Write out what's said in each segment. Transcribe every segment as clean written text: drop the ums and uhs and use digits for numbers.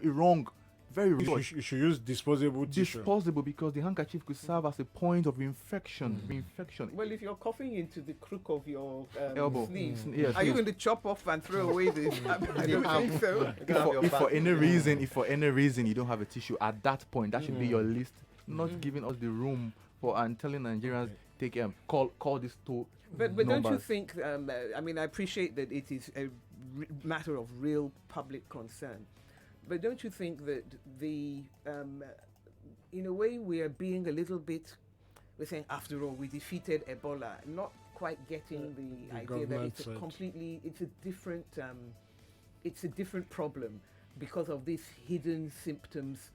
wrong. Very wrong. You should use disposable tissue. Disposable, because the handkerchief could serve as a point of reinfection. Well, if you're coughing into the crook of your Elbow. sleeve, Yeah, are you going to chop off and throw away the? I don't think so. If for any reason you don't have a tissue at that point, that should be your list. Not giving us the room for and telling Nigerians take call this to. But don't you think? I mean, I appreciate that it is a matter of real public concern. But don't you think that in a way, we are being a little bit, we're saying, after all, we defeated Ebola, not quite getting the idea that it's a different problem because of these hidden symptoms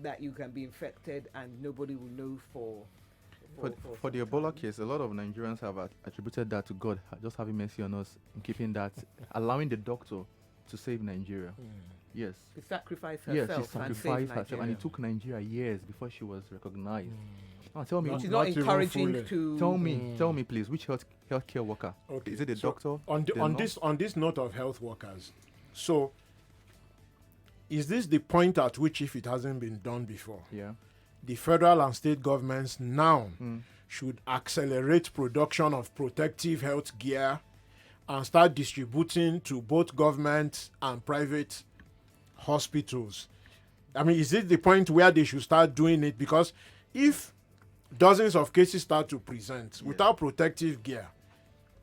that you can be infected and nobody will know for the Ebola case. A lot of Nigerians have attributed that to God just having mercy on us and keeping that, allowing the doctor to save Nigeria. Yes. To sacrifice herself. Yes, she sacrificed herself, and it took Nigeria years before she was recognized. Now, tell me, which is not encouraging to. Tell me, please, which healthcare worker? Okay. Is it a doctor? On this note of health workers, so is this the point at which, if it hasn't been done before, the federal and state governments now should accelerate production of protective health gear and start distributing to both government and private hospitals? I mean, is it the point where they should start doing it? Because if dozens of cases start to present without protective gear,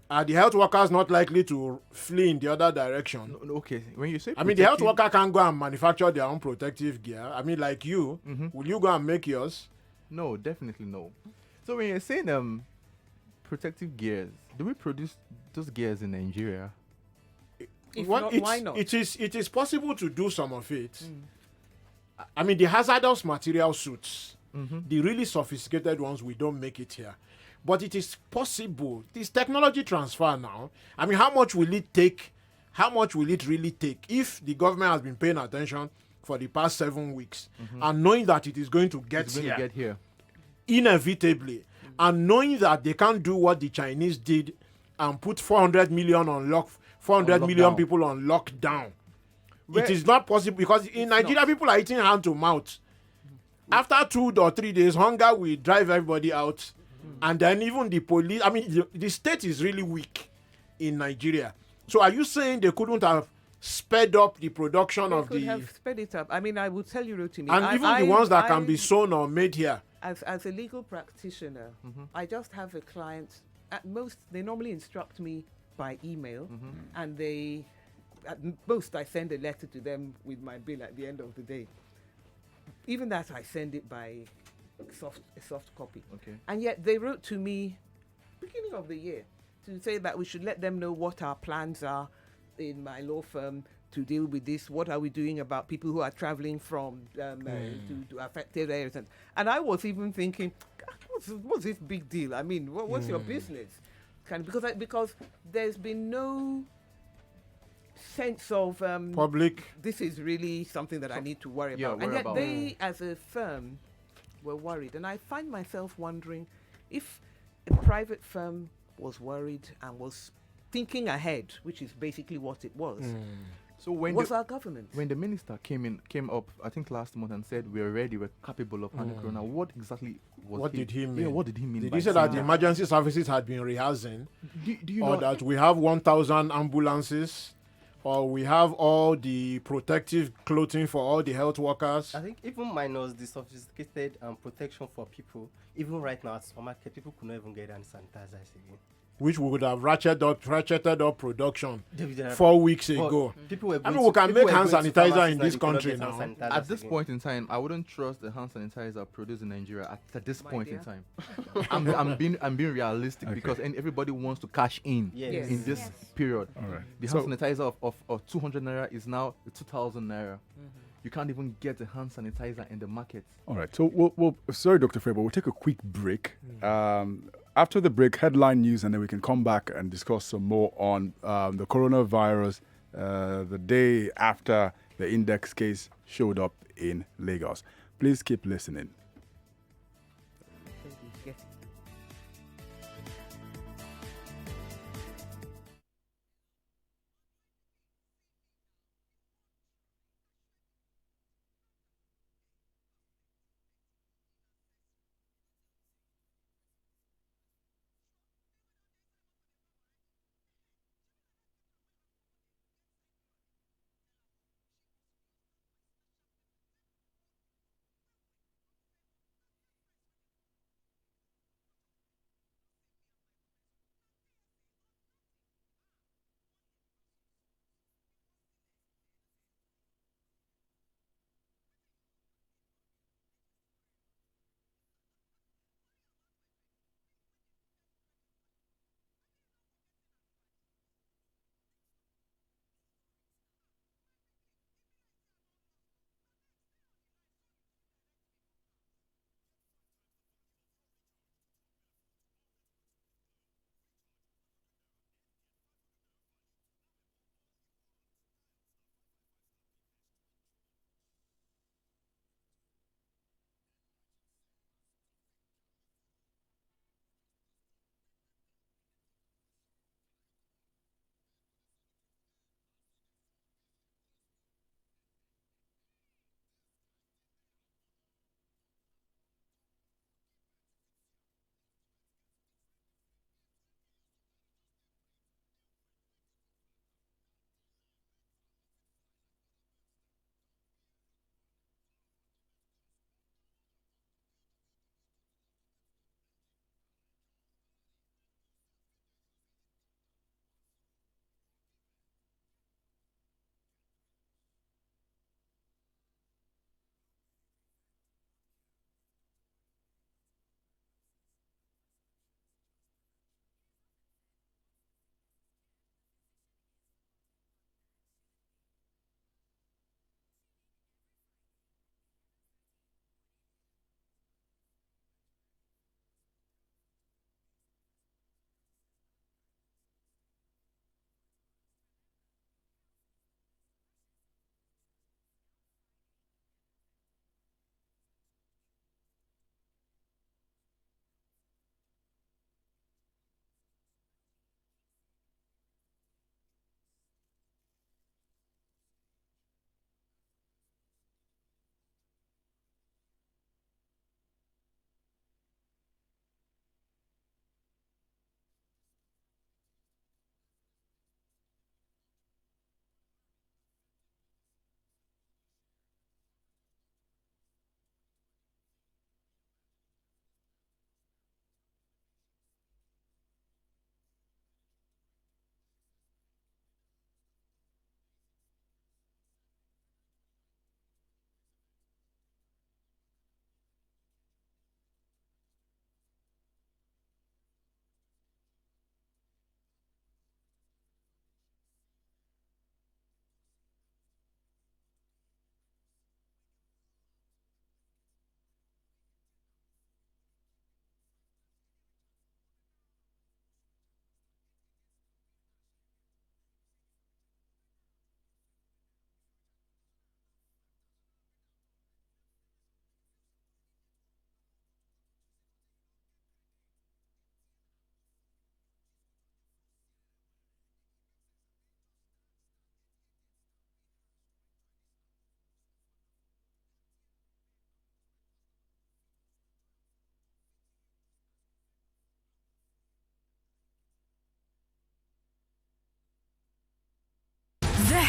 are the health workers not likely to flee in the other direction? No, okay, when you say the health worker can't go and manufacture their own protective gear. I mean, like you, will you go and make yours? No, definitely no. So when you're saying protective gears, do we produce those gears in Nigeria? Why not? It is possible to do some of it. I mean, the hazardous material suits, the really sophisticated ones, we don't make it here. But it is possible. This technology transfer now, I mean, how much will it take? How much will it really take if the government has been paying attention for the past 7 weeks and knowing that it is going to get here inevitably, and knowing that they can't do what the Chinese did and put 400 million people on lockdown. It is not possible, because in Nigeria people are eating hand to mouth. After 2 or 3 days, hunger will drive everybody out. And then even the police, I mean, the state is really weak in Nigeria. So are you saying they couldn't have sped up the production they could have sped it up? I mean, I will tell you, Rotimi. And even the ones that can be sewn or made here. As a legal practitioner, I just have a client. At most, they normally instruct me by email, and at most, I send a letter to them with my bill at the end of the day. Even that, I send it by a soft copy. Okay. And yet they wrote to me beginning of the year to say that we should let them know what our plans are in my law firm to deal with this. What are we doing about people who are traveling from to affected areas? And I was even thinking, what's this big deal? I mean, what's your business? Because there's been no sense of public. This is really something that I need to worry about. And yet they, as a firm, were worried. And I find myself wondering if a private firm was worried and was thinking ahead, which is basically what it was. So when our government? When the minister came up, I think last month, and said we're ready, we're capable of handling corona, what exactly was what did he mean? Yeah, what did he mean? Did he say that the emergency services had been rehearsing? Do you or know that we have 1,000 ambulances? Or we have all the protective clothing for all the health workers? I think even minus the sophisticated protection for people, even right now at supermarket, people could not even get hand sanitizers again. Which would have ratcheted up production 4 weeks ago. We can make hand sanitizer in this country now. At this point in time, I wouldn't trust the hand sanitizer produced in Nigeria at this point in time. I'm being realistic because everybody wants to cash in in this period. All right. The hand sanitizer of 200 naira is now 2,000 naira. You can't even get a hand sanitizer in the market. All right. So, we'll sorry, Dr. Faber, we'll take a quick break. After the break, headline news, and then we can come back and discuss some more on the coronavirus the day after the index case showed up in Lagos. Please keep listening.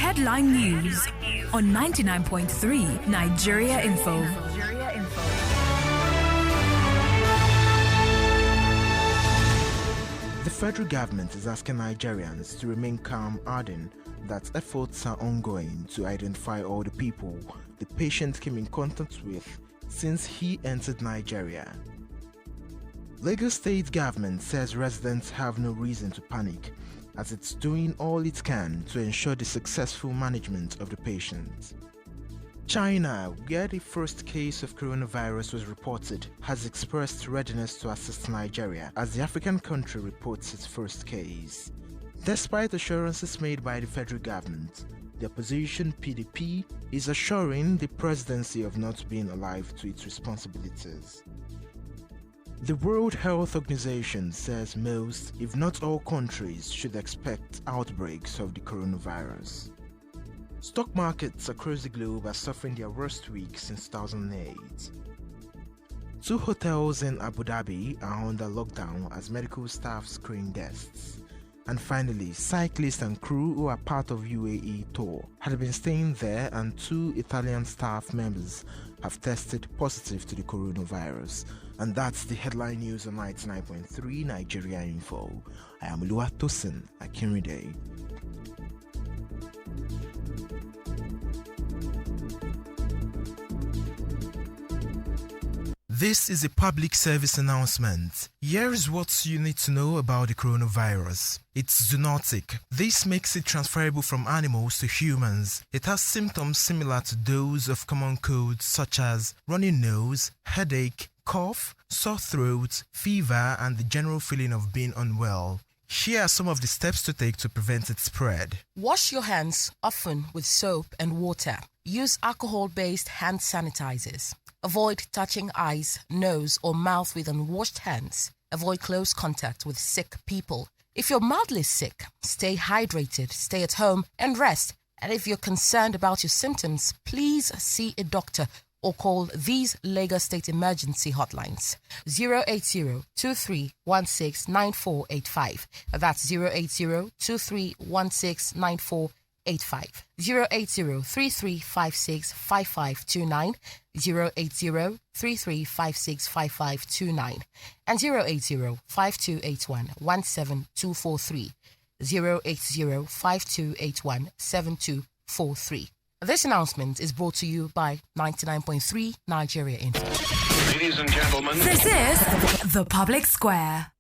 Headline News on 99.3 Nigeria Info. The federal government is asking Nigerians to remain calm, adding that efforts are ongoing to identify all the people the patient came in contact with since he entered Nigeria. Lagos State government says residents have no reason to panic, as it's doing all it can to ensure the successful management of the patient. China, where the first case of coronavirus was reported, has expressed readiness to assist Nigeria as the African country reports its first case. Despite assurances made by the federal government, the opposition PDP is assuring the presidency of not being alive to its responsibilities. The World Health Organization says most, if not all countries, should expect outbreaks of the coronavirus. Stock markets across the globe are suffering their worst week since 2008. 2 hotels in Abu Dhabi are under lockdown as medical staff screen guests. And finally, cyclists and crew who are part of UAE tour had been staying there, and 2 Italian staff members have tested positive to the coronavirus. And that's the headline news on 99.3 Nigeria Info. I am Oluwatosin Akinride. This is a public service announcement. Here is what you need to know about the coronavirus. It's zoonotic. This makes it transferable from animals to humans. It has symptoms similar to those of common colds such as runny nose, headache, cough, sore throat, fever, and the general feeling of being unwell. Here are some of the steps to take to prevent its spread. Wash your hands often with soap and water. Use alcohol-based hand sanitizers. Avoid touching eyes, nose, or mouth with unwashed hands. Avoid close contact with sick people. If you're mildly sick, stay hydrated, stay at home, and rest. And if you're concerned about your symptoms, please see a doctor or call these Lagos State emergency hotlines: 080-2316-9485. That's 080-2316-9485. 080-3356-5529, 080-3356-5529, and 080-5281-17243, 080-5281-7243. This announcement is brought to you by 99.3 Nigeria Info. Ladies and gentlemen, this is The Public Square.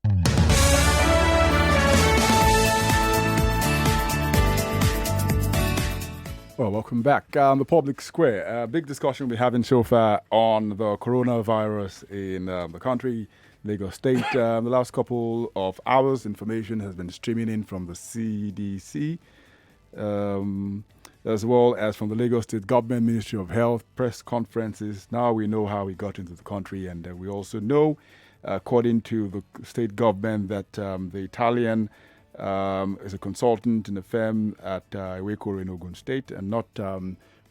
Well, welcome back. The Public Square. Big discussion we're having so far on the coronavirus in the country, Lagos State. The last couple of hours, information has been streaming in from the CDC, as well as from the Lagos State Government Ministry of Health, press conferences. Now we know how we got into the country, and we also know, according to the state government, that the Italian is a consultant in a firm at Aghogho in Ogun State, and not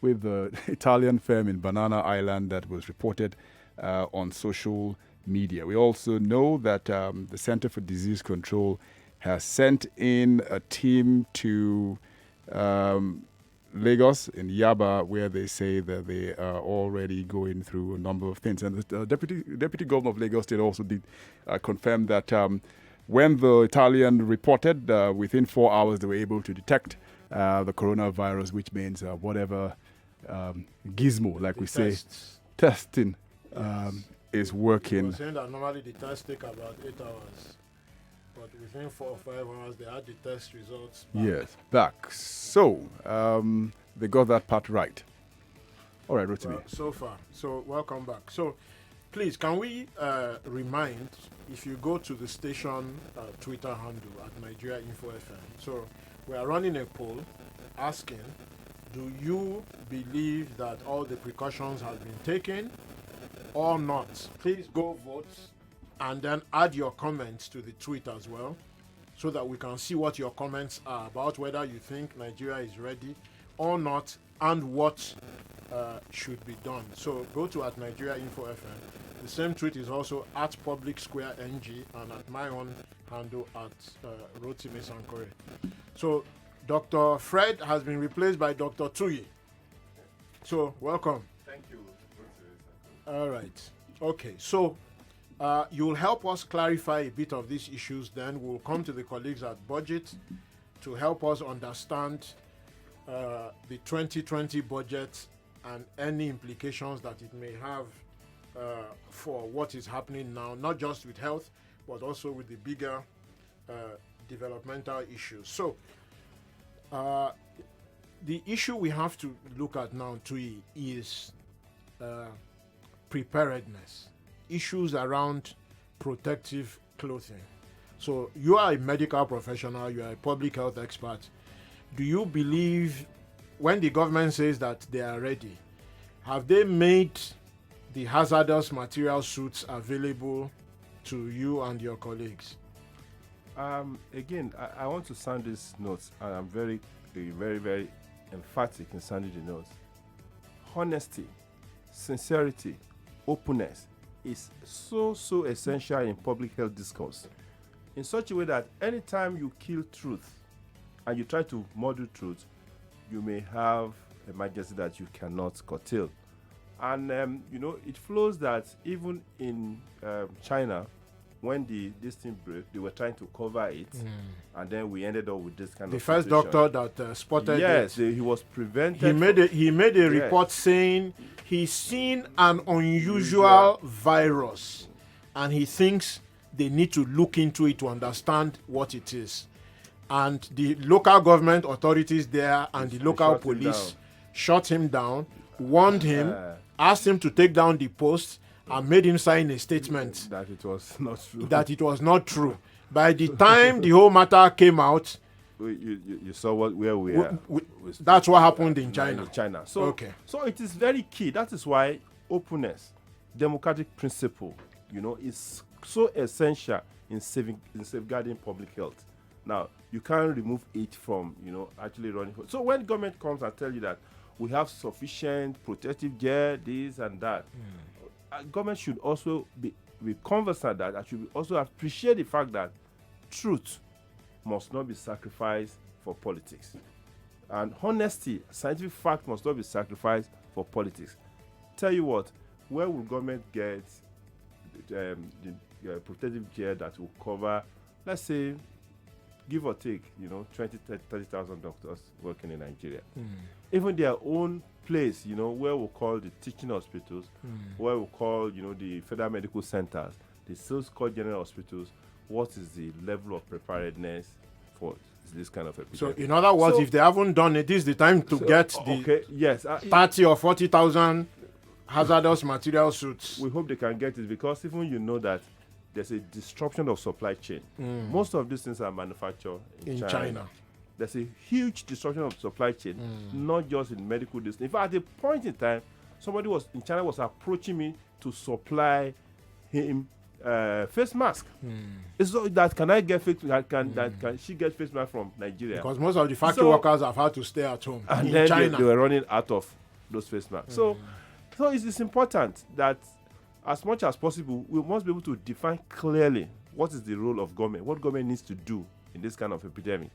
with the Italian firm in Banana Island that was reported on social media. We also know that the Center for Disease Control has sent in a team to Lagos in Yaba, where they say that they are already going through a number of things. And the Deputy Governor of Lagos State also did confirm that when the Italian reported, within 4 hours they were able to detect the coronavirus, which means whatever gizmo, like we say, testing is working. They were saying that normally the tests take about 8 hours, but within 4 or 5 hours they had the test results back. Yes, back. So they got that part right. All right, Rotimi. Well, so far. So welcome back. So please, can we remind, if you go to the station Twitter handle at Nigeria Info FM, so we are running a poll asking, do you believe that all the precautions have been taken or not? Please go vote and then add your comments to the tweet as well, so that we can see what your comments are about whether you think Nigeria is ready or not, and what should be done. So go to at Nigeria Info FM. The same tweet is also at Public Square NG and at my own handle at Rotimi Sankore. So Dr. Fred has been replaced by Dr. Tuyi. So, welcome. Thank you. All right. Okay, so you'll help us clarify a bit of these issues, then we'll come to the colleagues at Budget to help us understand the 2020 budget and any implications that it may have for what is happening now, not just with health, but also with the bigger developmental issues. So, the issue we have to look at now, Tui, is preparedness, issues around protective clothing. So you are a medical professional, you are a public health expert. Do you believe when the government says that they are ready, have they made the hazardous material suits available to you and your colleagues? Again, I want to sound these notes, and I'm very, very emphatic in sounding the notes. Honesty, sincerity, openness is so essential in public health discourse, in such a way that anytime you kill truth and you try to model truth, you may have emergency that you cannot curtail. And it flows that even in China, when this thing broke, they were trying to cover it, and then we ended up with this kind the of first situation. doctor that spotted yes, it. he was prevented. He made a report saying he's seen an unusual virus, and he thinks they need to look into it to understand what it is. And the local government authorities there and the local police shot him down, warned him, asked him to take down the post, and made him sign a statement that it was not true. That it was not true. By the time the whole matter came out, you saw where we are. That's what happened in China. So it is very key. That is why openness, democratic principle, is so essential in safeguarding public health. Now, you can't remove it from, actually running. So when government comes and tell you that we have sufficient protective gear, this and that, government should also be conversant that. I should also appreciate the fact that truth must not be sacrificed for politics. And honesty, scientific fact must not be sacrificed for politics. Tell you what, where will government get the protective gear that will cover, let's say, give or take, 30,000 doctors working in Nigeria. Even their own place, where we call the teaching hospitals, where we call, the federal medical centers, the so-called general hospitals, what is the level of preparedness for this kind of epidemic? So, in other words, if they haven't done it, this is the time to get the 30 or 40,000 hazardous material suits. We hope they can get it, because even that there's a disruption of supply chain. Most of these things are manufactured in China. There's a huge disruption of supply chain, not just in medical distance. In fact, at a point in time, somebody in China was approaching me to supply him face mask. It's so that can I get can she get face mask from Nigeria? Because most of the factory workers have had to stay at home and in then China. They were running out of those face masks. So it's important that as much as possible, we must be able to define clearly what is the role of government, what government needs to do in this kind of epidemic.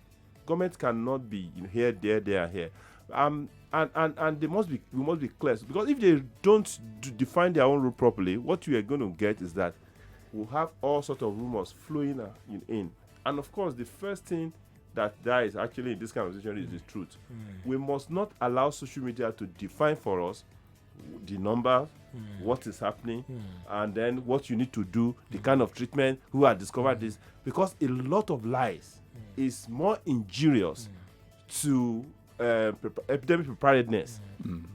Government cannot be here, there, and here. And we must be clear, because if they don't define their own role properly, what we are going to get is that we'll have all sorts of rumors flowing in. And of course, the first thing that dies actually in this kind of situation is the truth. We must not allow social media to define for us the number, what is happening, and then what you need to do, the kind of treatment, who had discovered this, because a lot of lies is more injurious to epidemic preparedness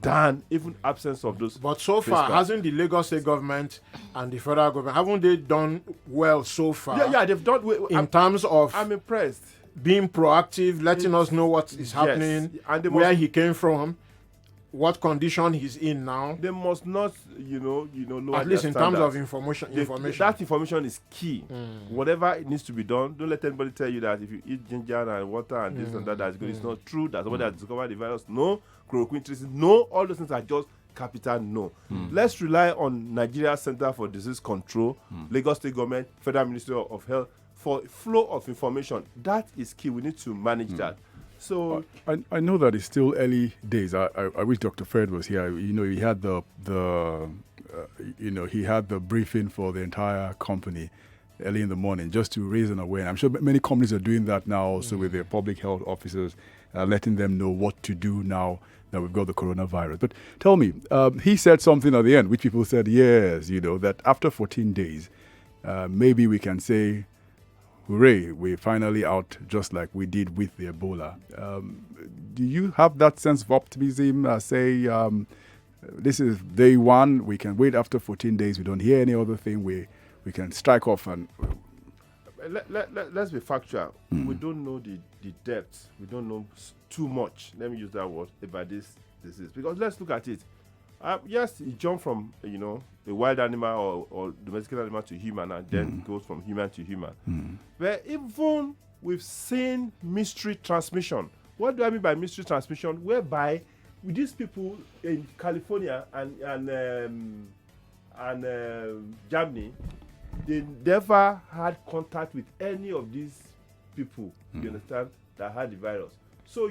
than even absence of those. But so far, hasn't the Lagos State government and the federal government, haven't they done well so far? Yeah, they've done in terms of. I'm impressed. Being proactive, letting us know what is happening, and where he came from, what condition he's in now. They must not, lower at least in terms of information. That information is key. Whatever it needs to be done, don't let anybody tell you that if you eat ginger and water and this and that's good. It's not true. That somebody has discovered the virus. No. Chloroquine treatment. No. All those things are just capital no. Let's rely on Nigeria Center for Disease Control, Lagos State Government, Federal Ministry of Health for flow of information. That is key. We need to manage that. So I know that it's still early days. I wish Dr. Fred was here. He had he had the briefing for the entire company early in the morning just to raise an awareness. I'm sure many companies are doing that now also with their public health officers, letting them know what to do now that we've got the coronavirus. But tell me, he said something at the end, which people said, yes, that after 14 days, maybe we can say, hooray, we're finally out just like we did with the Ebola. Do you have that sense of optimism? This is day one, we can wait after 14 days, we don't hear any other thing, we can strike off and... Let's be factual. We don't know the depth. We don't know too much, let me use that word, about this disease. Because let's look at it. Yes, it jumped from, a wild animal or domesticated animal to human, and then goes from human to human. But even we've seen mystery transmission. What do I mean by mystery transmission? Whereby with these people in California and Germany, they never had contact with any of these people, you understand, that had the virus. So,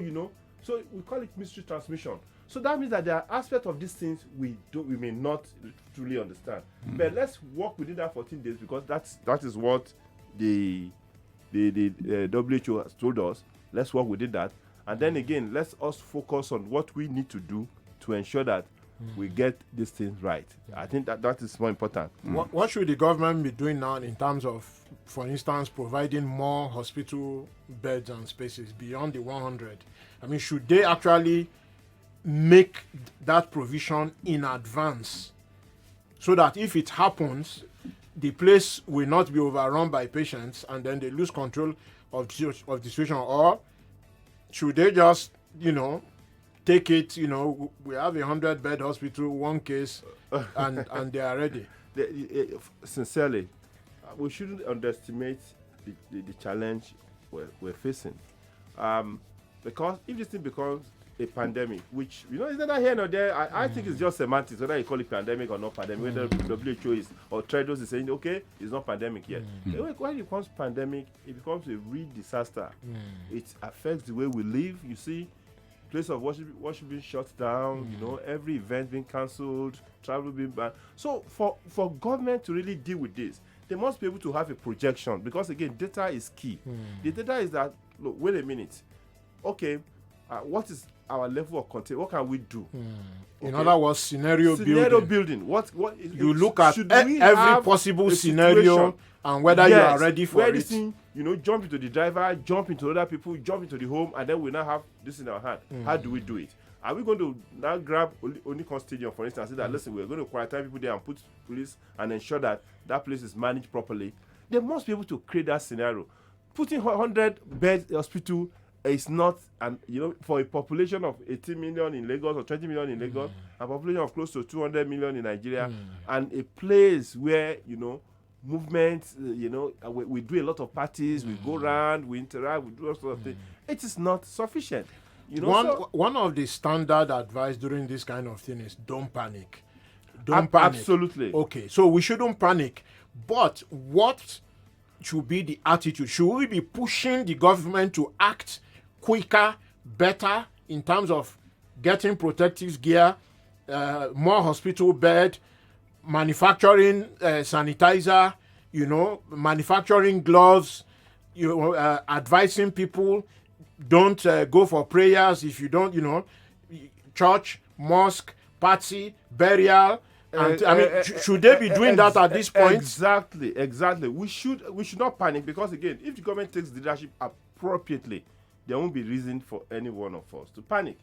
so we call it mystery transmission. So that means that there are aspects of these things we may not truly understand. But let's work within that 14 days, because that is what the WHO has told us. Let's work within that. And then again, let's us focus on what we need to do to ensure that we get these things right. I think that is more important. What should the government be doing now in terms of, for instance, providing more hospital beds and spaces beyond the 100? I mean, should they actually make that provision in advance so that if it happens, the place will not be overrun by patients and then they lose control of the situation? Or should they just, take it, we have a 100-bed hospital, one case, and they are ready? Sincerely, we shouldn't underestimate the challenge we're facing. Because if this thing becomes a pandemic, which, is neither here nor there, I think it's just semantics, whether you call it pandemic or not pandemic, whether WHO is, or Tredos is saying, okay, it's not pandemic yet. When it becomes pandemic, it becomes a real disaster. It affects the way we live, you see. Place of worship being shut down, every event being cancelled, travel being banned. So for government to really deal with this, they must be able to have a projection, because again, data is key. The data is that, look, wait a minute, okay, what is our level of content? What can we do? In other words, scenario building. What you look at every possible scenario and whether you are ready for it. Thing, jump into the driver, jump into other people, jump into the home, and then we now have this in our hand. How do we do it? Are we going to now grab Onikon Stadium, for instance, and say that, listen, we're going to quarantine people there and put police and ensure that that place is managed properly? They must be able to create that scenario. Putting 100-bed hospital is not, and for a population of 18 million in Lagos or 20 million in Lagos, a population of close to 200 million in Nigeria, and a place where movements, we do a lot of parties, we go around, we interact, we do all sorts of things. It is not sufficient. One of the standard advice during this kind of thing is don't panic. Don't panic. Absolutely. Okay, so we shouldn't panic. But what should be the attitude? Should we be pushing the government to act quicker, better in terms of getting protective gear, more hospital bed, manufacturing sanitizer, manufacturing gloves, advising people don't go for prayers if you don't, church, mosque, party, burial. And should they be doing that at this point? Exactly. We should not panic, because again, if the government takes the leadership appropriately, there won't be reason for any one of us to panic.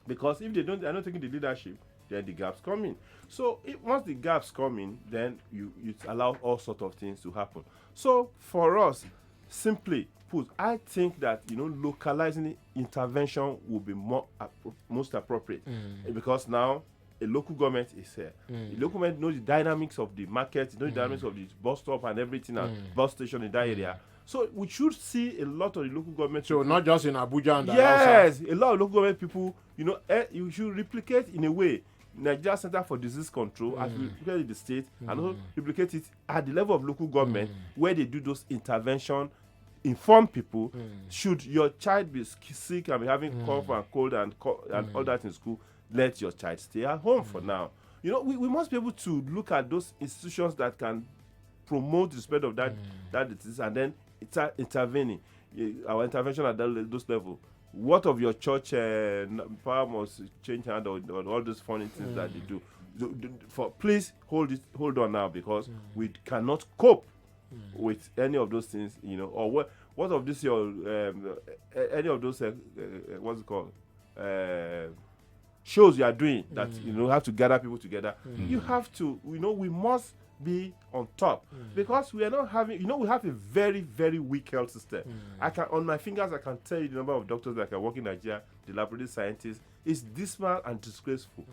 Because if they're not taking the leadership, then the gaps come in. So once the gaps come in, then you allow all sorts of things to happen. So for us, simply put, I think that localizing intervention will be most appropriate, because now a local government is here. The local government knows the dynamics of the market, knows the dynamics of the bus stop and everything, and bus station in that area. So we should see a lot of the local government. So people, not just in Abuja and yes, a lot of local government people. You should replicate in a way Nigeria Center for Disease Control, as we replicate in the state, and also replicate it at the level of local government, where they do those intervention inform people. Should your child be sick and be having cough and cold and all that in school, let your child stay at home for now. You know, we must be able to look at those institutions that can promote the spread of that disease and then intervening. Our intervention at those levels. What of your church power must change hand or all those funny things that they do? Please hold on now, because we cannot cope with any of those things, you know. Or what of this your any of those what's it called shows you are doing that you know have to gather people together. You have to, you know, we must be on top, because we are not having, you know, we have a very, very weak health system. I can, on my fingers, I can tell you the number of doctors that can work in Nigeria, the laboratory scientists. It's dismal and disgraceful.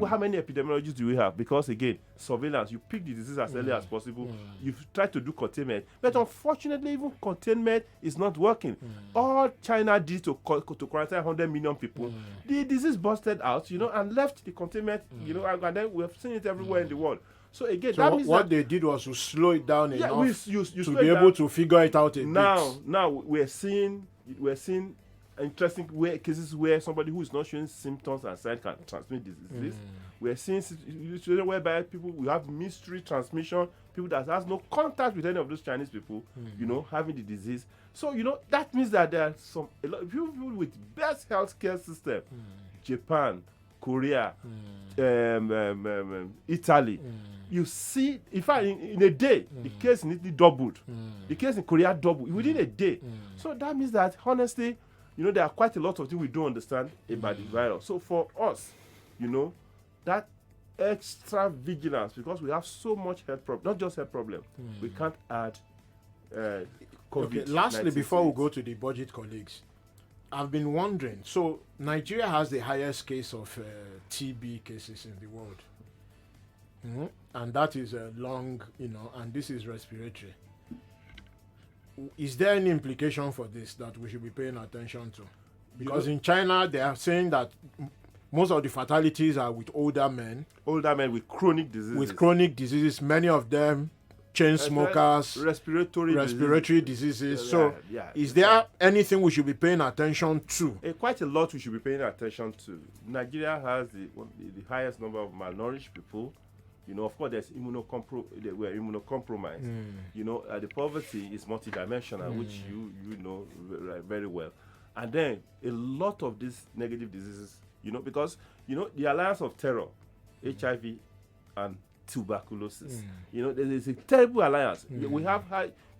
How many epidemiologists do we have? Because again, surveillance, you pick the disease as early as possible. You try to do containment, but unfortunately, even containment is not working. All China did to quarantine 100 million people, the disease busted out, you know, and left the containment, you know, and then we have seen it everywhere in the world. So again, so that means what they did was to slow it down enough you to be able to figure it out a bit. Now we're seeing interesting cases where somebody who is not showing symptoms and signs can transmit this disease. We're seeing situations whereby we have mystery transmission, people that has no contact with any of those Chinese people, you know, having the disease. So, you know, that means that there are a lot of people with best healthcare system, Japan, Korea, Italy. You see, in fact, in a day, the case in Italy doubled. The case in Korea doubled within a day. So that means that, honestly, you know, there are quite a lot of things we don't understand about the virus. So for us, you know, that extra vigilance, because we have so much health problem, not just health problem, we can't add COVID. Okay, lastly, before we go to the budget colleagues, I've been wondering, so Nigeria has the highest case of TB cases in the world. And that is long, you know, and this is respiratory. Is there any implication for this that we should be paying attention to? Because in China, they are saying that most of the fatalities are with older men. Older men with chronic diseases. Many of them chain smokers, respiratory diseases. Is there anything we should be paying attention to? Quite a lot we should be paying attention to. Nigeria has the highest number of malnourished people. You know, of course, there's we're immunocompromised. You know, the poverty is multidimensional, which you know very well. And then a lot of these negative diseases, you know, because, you know, the alliance of terror, HIV and tuberculosis, you know, there's a terrible alliance. We have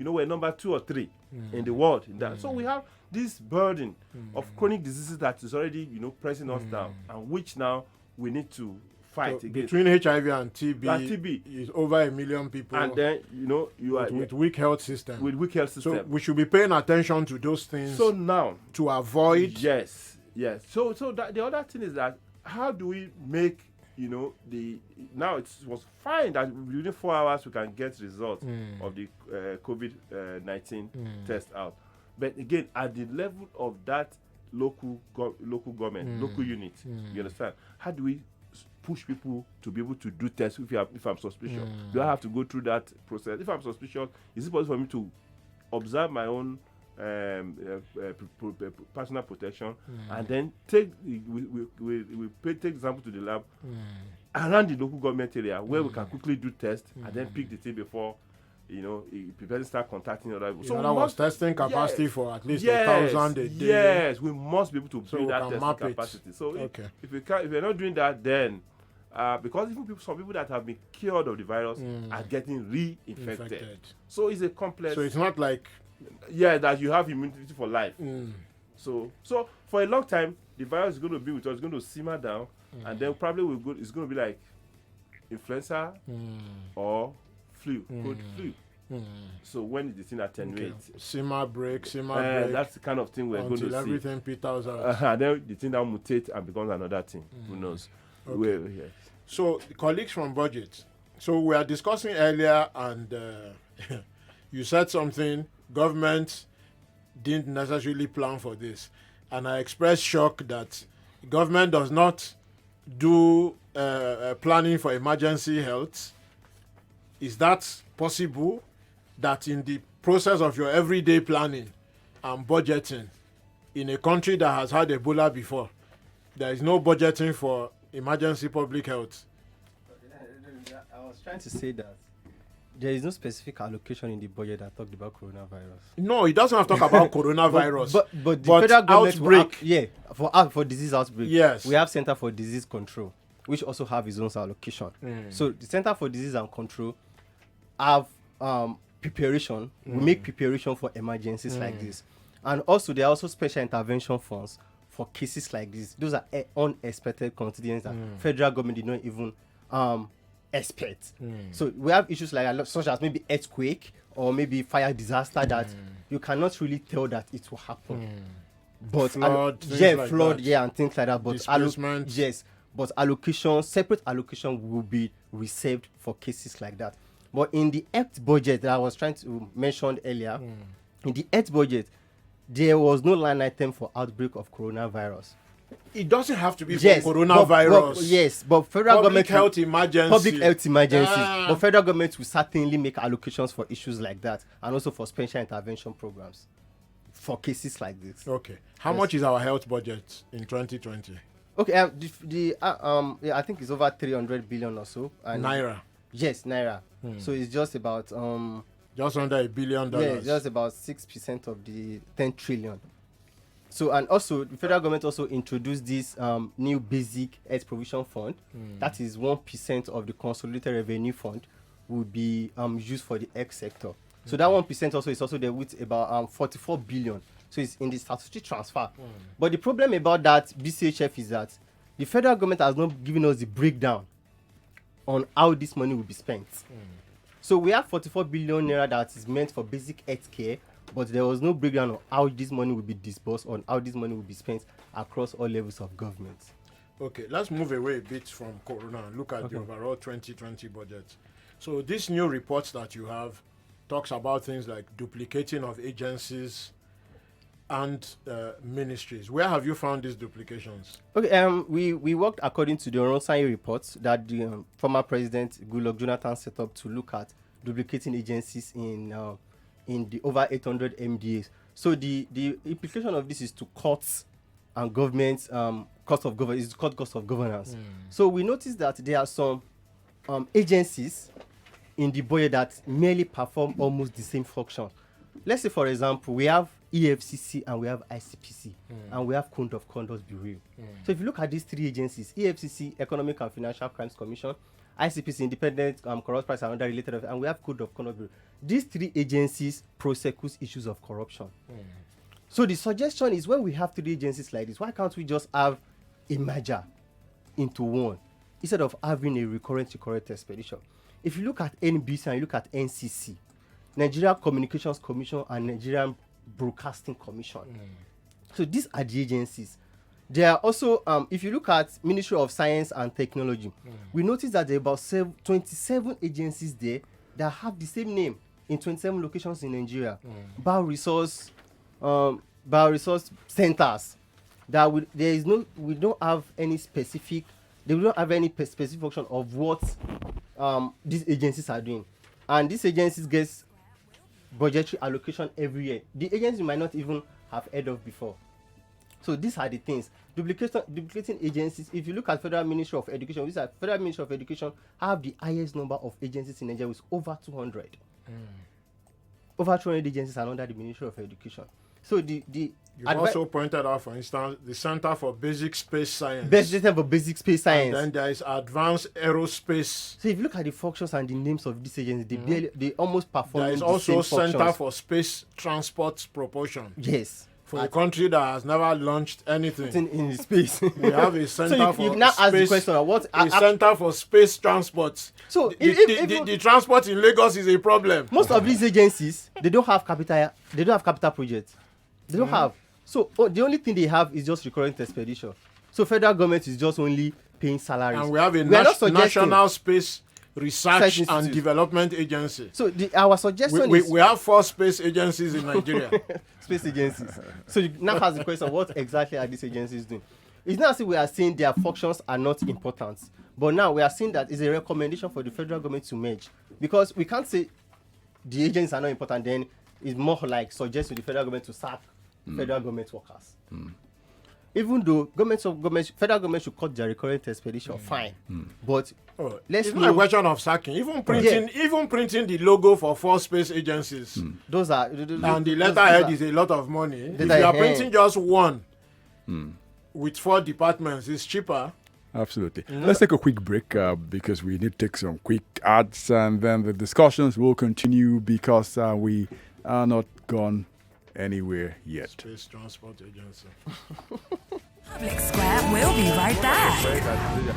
we're number 2 or 3 in the world in that. So we have this burden of chronic diseases that is already, you know, pressing us down, and which now we need to fight against. Between HIV and TB is over 1 million people, and then, you know, with weak health system. So we should be paying attention to those things. So now to avoid. Yes. So that the other thing is that how do we make, you know, now it was fine that within 4 hours we can get results of the COVID-19 test out, but again at the level of that local government, local unit, you understand? How do we push people to be able to do tests if I'm suspicious? Do I have to go through that process? If I'm suspicious, is it possible for me to observe my own personal protection and then take example to the lab around the local government area where we can quickly do tests and then pick the thing before, you know, people start contacting other people. So that was testing capacity for at least 1,000 a day. Yes, we must be able to build that testing capacity. So if we're not doing that, then because even some people that have been cured of the virus are getting reinfected. So it's a complex. So it's not like that you have immunity for life. So for a long time, the virus is going to be with us, it's going to simmer down, and then probably it's going to be like influenza or flu, cold flu. So when the thing attenuates, simmer break, that's the kind of thing we're going to see. Until everything peters out. Then the thing now mutates and becomes another thing. Who knows? Okay. So colleagues from budget. So we are discussing earlier, and you said something. Government didn't necessarily plan for this, and I expressed shock that government does not do planning for emergency health. Is that possible? That in the process of your everyday planning, and budgeting in a country that has had Ebola before. There is no budgeting for emergency public health. I was trying to say that there is no specific allocation in the budget that talked about coronavirus. No, it doesn't have to talk about coronavirus. But the federal government outbreak. For disease outbreak. Yes. We have Center for Disease Control, which also have its own allocation. So the Center for Disease and Control have preparation. We make preparation for emergencies like this. And also there are also special intervention funds for cases like this. Those are unexpected contingents that federal government did not even expect. So we have issues like such as maybe earthquake or maybe fire disaster that you cannot really tell that it will happen. But flood, and things like that. But displacement. but separate allocation will be reserved for cases like that. But in the health budget that I was trying to mention earlier, in the health budget, there was no line item for outbreak of coronavirus. It doesn't have to be for coronavirus. But federal public government health emergency. Public health emergencies. But federal government will certainly make allocations for issues like that, and also for special intervention programs for cases like this. Okay. How much is our health budget in 2020? Okay. I think it's over 300 billion or so. And Naira. Yes, naira. So it's just about just under $1 billion. Yeah, just about 6% of the 10 trillion. So, and also the federal government also introduced this new basic health provision fund. That is 1% of the consolidated revenue fund will be used for the health sector. So that 1% also is also there with about 44 billion. So it's in the statutory transfer. But the problem about that BCHF is that the federal government has not given us the breakdown on how this money will be spent. So we have 44 billion naira that is meant for basic health care, but there was no breakdown on how this money will be disbursed, on how this money will be spent across all levels of government. Okay, let's move away a bit from Corona and look at the overall 2020 budget. So this new report that you have talks about things like duplicating of agencies and ministries. Where have you found these duplications? Okay, we worked according to the Rotimi reports that the former president Goodluck Jonathan set up to look at duplicating agencies in the over 800 MDAs. So the implication of this is to cut and government's cost of governance. So we noticed that there are some agencies in the budget that merely perform almost the same function. Let's say, for example, we have EFCC and we have ICPC and we have Code of Conduct Bureau. So if you look at these three agencies, EFCC, Economic and Financial Crimes Commission, ICPC, Independent Corrupt Price and other related, and we have Code of Conduct Bureau. These three agencies prosecute issues of corruption. So the suggestion is, when we have three agencies like this, why can't we just have a merger into one instead of having a recurrent expenditure? If you look at NBC and you look at NCC, Nigeria Communications Commission and Nigerian Broadcasting Commission. So these are the agencies. There are also, if you look at Ministry of Science and Technology, we notice that there are about 27 agencies there that have the same name in 27 locations in Nigeria. Bioresource centers. We don't have any specific. They don't have any specific function of what these agencies are doing, and these agencies get budgetary allocation every year. The agency might not even have heard of before. So these are the things. Duplicating agencies. If you look at Federal Ministry of Education, Federal Ministry of Education have the highest number of agencies in Nigeria with over 200. Over 200 agencies are under the Ministry of Education. So you also pointed out, for instance, the Center for Basic Space Science. Center for Basic Space Science. And then there is Advanced Aerospace. So if you look at the functions and the names of these agencies, they almost perform. There is also Center for Space Transport Propulsion. Yes. For a country that has never launched anything in space, we have a center Center for space transport. So the transport in Lagos is a problem. Most of these agencies, they don't have capital. They don't have capital projects. They don't have. So the only thing they have is just recurrent expenditure. So federal government is just only paying salaries. And we have a national space research and development agency. So our suggestion is we have 4 space agencies in Nigeria. Space agencies. So you now ask the question, what exactly are these agencies doing? It's not as if we are saying their functions are not important, but now we are saying that it's a recommendation for the federal government to merge, because we can't say the agencies are not important. Then it's more like suggest to the federal government to sack federal government workers. Even though federal government should cut their recurrent expenditure, fine. But it's not a question of sacking. Even printing the logo for 4 space agencies. Those are and the letterhead is a lot of money. If you are printing just one with 4 departments, it's cheaper. Absolutely. Let's take a quick break because we need to take some quick ads, and then the discussions will continue because we are not gone anywhere yet. Space Transport Agency. Public Square will be right back.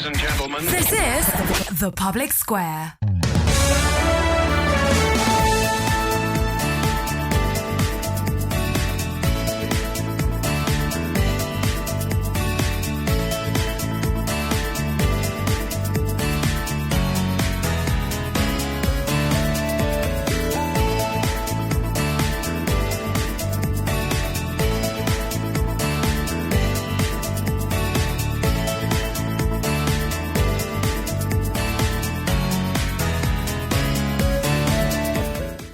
Ladies and gentlemen, This is The Public Square.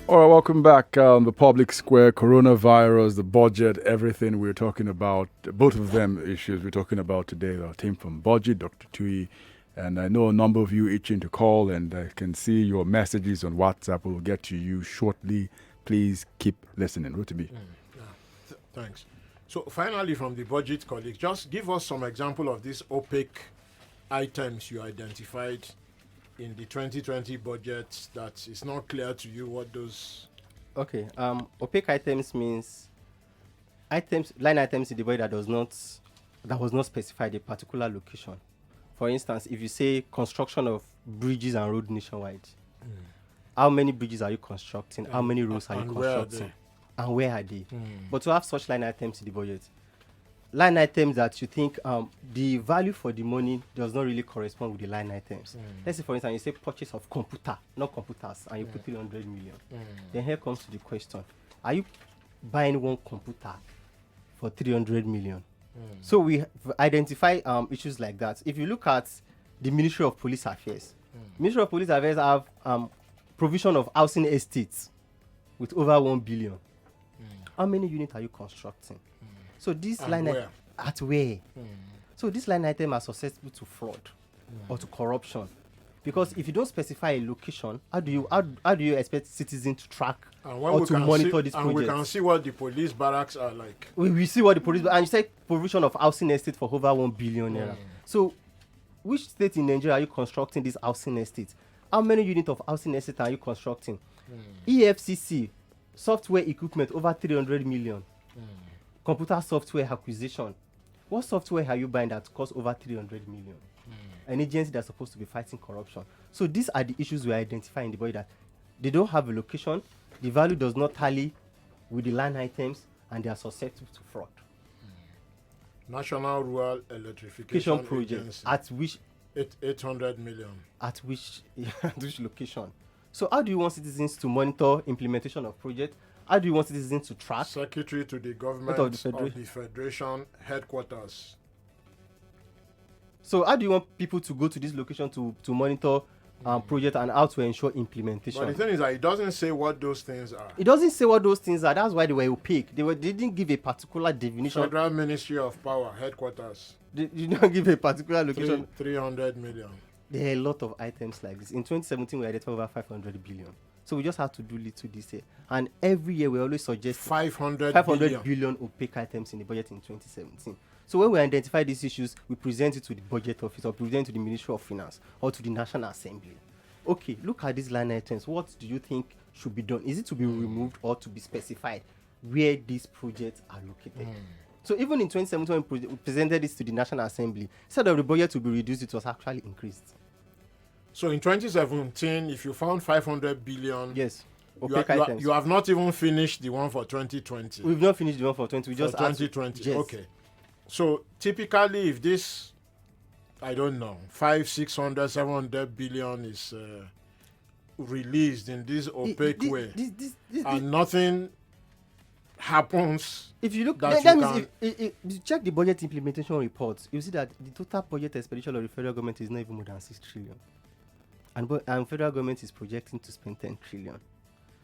All right, welcome back on the public square. Coronavirus, the budget, everything we're talking about, both of them issues we're talking about today. Our team from Budget, Dr. Tui, and I know a number of you itching to call, and I can see your messages on WhatsApp. We'll get to you shortly. Please keep listening. Rotimi. Thanks. So finally, from the budget colleagues, just give us some example of these opaque items you identified in the 2020 budget that is not clear to you what those... Okay, opaque items means line items in the budget that was not specified a particular location. For instance, if you say construction of bridges and roads nationwide, how many bridges are you constructing? How many roads are you constructing? And where are they? But to have such line items in the budget, line items that you think the value for the money does not really correspond with the line items. Let's say, for instance, you say purchase of computer, not computers, and you put 300 million. Then here comes to the question: are you buying one computer for 300 million? So we identify issues like that. If you look at the Ministry of Police Affairs, Ministry of Police Affairs have provision of housing estates with over 1 billion. How many units are you constructing? So this line item at where? So this line item are susceptible to fraud or to corruption, because if you don't specify a location, how do you expect citizens to track or to monitor this project? And we can see what the police barracks are like. We see what the police, and you say provision of housing estate for over 1 billion naira. So which state in Nigeria are you constructing this housing estate? How many units of housing estate are you constructing? EFCC software equipment over 300 million. Computer software acquisition. What software are you buying that costs over 300 million? An agency that's supposed to be fighting corruption. So these are the issues we identify in the budget, that they don't have a location, the value does not tally with the line items, and they are susceptible to fraud. National Rural Electrification Project Agency. at which 800 million. At which location? So how do you want citizens to monitor implementation of projects? How do you want citizens to track? Secretary to the government of the Federation headquarters. So how do you want people to go to this location to monitor project and how to ensure implementation? But the thing is that it doesn't say what those things are. It doesn't say what those things are. That's why they were opaque. They didn't give a particular definition. Federal Ministry of Power headquarters. They didn't give a particular location. 300 million. There are a lot of items like this. In 2017, we identified over 500 billion. So we just have to do little this year. And every year we always suggest 500 billion opaque items in the budget in 2017. So when we identify these issues, we present it to the budget office or present it to the Ministry of Finance or to the National Assembly. Okay, look at these line items. What do you think should be done? Is it to be removed or to be specified where these projects are located? So even in 2017, when we presented this to the National Assembly, instead of the budget to be reduced, it was actually increased. So in 2017, if you found 500 billion, yes, you have not even finished the one for 2020. We've not finished the one for 2020. We just 2020. Yes. Okay. So typically, if this, I don't know, 500, 600, 700 billion is released in this opaque way, and nothing happens. If you look, if you check the budget implementation reports, you see that the total budget expenditure of the federal government is not even more than 6 trillion. And federal government is projecting to spend 10 trillion.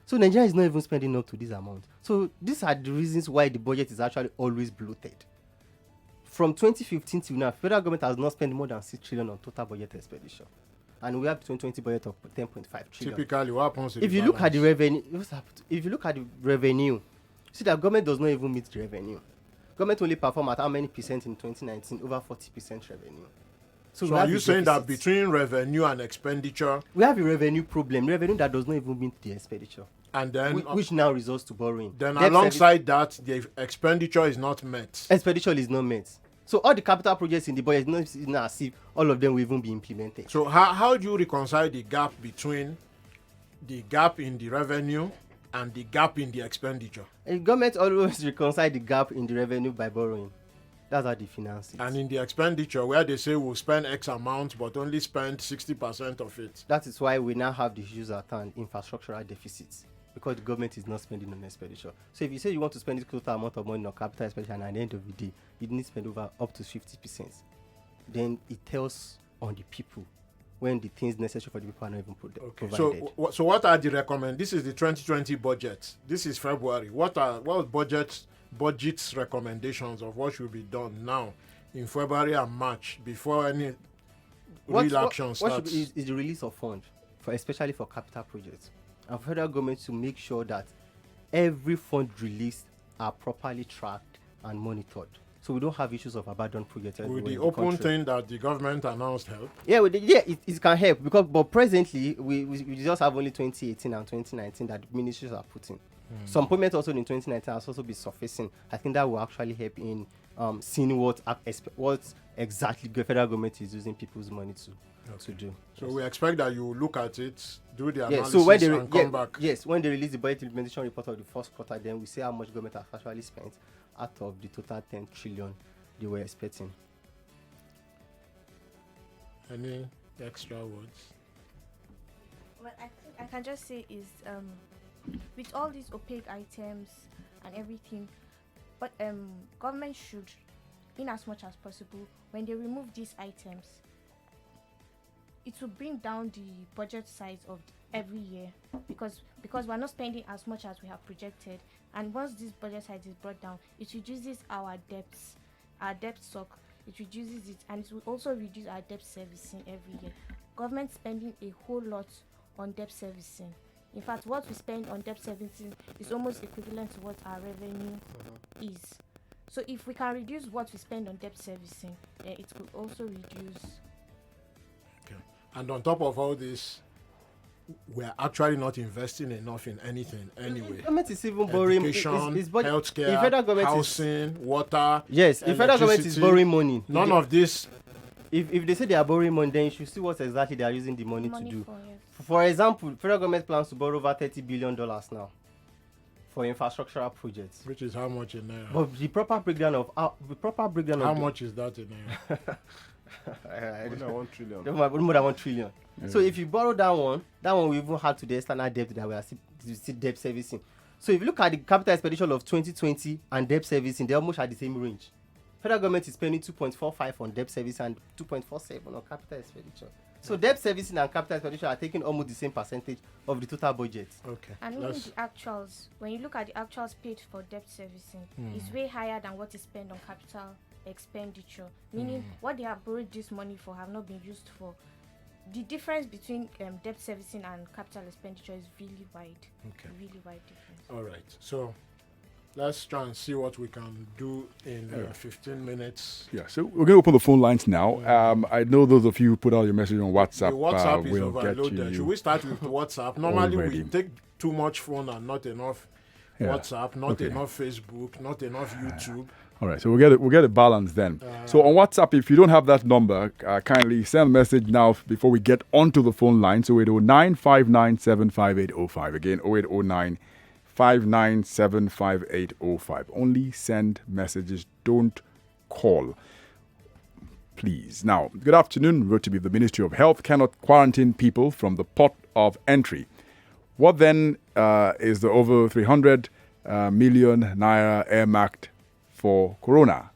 So Nigeria is not even spending up to this amount. So these are the reasons why the budget is actually always bloated. From 2015 till now, federal government has not spent more than 6 trillion on total budget expenditure. And we have 2020 budget of 10.5 trillion. Typically, what happens to if you look at the revenue, if you look at the revenue, see that government does not even meet the revenue. Government only perform at how many percent in 2019? Over 40% revenue. So are you saying that between revenue and expenditure, we have a revenue problem, revenue that does not even meet the expenditure, and then which now results to borrowing? Then alongside that, the expenditure is not met. Expenditure is not met. So all the capital projects in the budget, it's not as if all of them will even be implemented. So how do you reconcile the gap between the gap in the revenue and the gap in the expenditure? The government always reconcile the gap in the revenue by borrowing. That's how they finance it. And in the expenditure, where they say we'll spend X amount but only spend 60% of it. That is why we now have the issues at hand, infrastructural deficits, because the government is not spending on expenditure. So if you say you want to spend this total amount of money on capital expenditure, and at the end of the day, you need to spend over up to 50%, then it tells on the people when the things necessary for the people are not even provided. So what are the recommend? This is the 2020 budget. This is February. What budget's recommendations of what should be done now in February and March before any real action starts? What is the release of funds, especially for capital projects, and federal government to make sure that every fund released are properly tracked and monitored, so we don't have issues of abandoned projects. With the open thing that the government announced help? Yeah, it can help, but presently we just have only 2018 and 2019 that ministries are putting. Some payments also in 2019 has also been surfacing. I think that will actually help in seeing what exactly the federal government is using people's money to do. So we expect that you look at it, do the analysis, so when they come back. Yes, when they release the budget implementation report of the first quarter, then we see how much government has actually spent out of the total 10 trillion they were expecting. Any extra words? What I can just say is with all these opaque items and everything, but government should, in as much as possible, when they remove these items, it will bring down the budget size of every year, because we're not spending as much as we have projected, and once this budget size is brought down, it reduces our debt stock, it reduces it, and it will also reduce our debt servicing every year. Government spending a whole lot on debt servicing. In fact, what we spend on debt servicing is almost equivalent to what our revenue is. So if we can reduce what we spend on debt servicing, then it could also reduce. Okay. And on top of all this, we're actually not investing enough in anything anyway. Government is even borrowing. Education, healthcare, housing, water. Yes, if federal government is borrowing money. None of this. If they say they are borrowing money, then you should see what exactly they are using the money to do. For example, federal government plans to borrow over $30 billion now for infrastructural projects. Which is how much in naira? But the proper breakdown of how much is that in naira? More than 1 trillion. More than 1 trillion. Yeah. So if you borrow that one we even had to the external debt that we are still debt servicing. So if you look at the capital expenditure of 2020 and debt servicing, they almost at the same range. Federal government is spending 2.45 on debt service and 2.47 on capital expenditure. So debt servicing and capital expenditure are taking almost the same percentage of the total budget. Okay. And even the actuals, when you look at the actuals paid for debt servicing, it's way higher than what is spent on capital expenditure. Meaning what they have borrowed this money for have not been used for. The difference between debt servicing and capital expenditure is really wide. Okay. Really wide difference. All right. So let's try and see what we can do in 15 minutes. Yeah, so we're going to open the phone lines now. I know those of you who put out your message on WhatsApp. The WhatsApp is will get overloaded. Should we start with WhatsApp? Normally we take too much phone and not enough WhatsApp, not enough Facebook, not enough YouTube. All right, so we'll get a balance then. So on WhatsApp, if you don't have that number, kindly send a message now before we get onto the phone line. So 0809-597-5805. Again, 0809-597-5805. Only send messages, don't call, please. Now, good afternoon. Rotimi, the Ministry of Health cannot quarantine people from the port of entry. What then is the over 300 million naira earmarked for corona?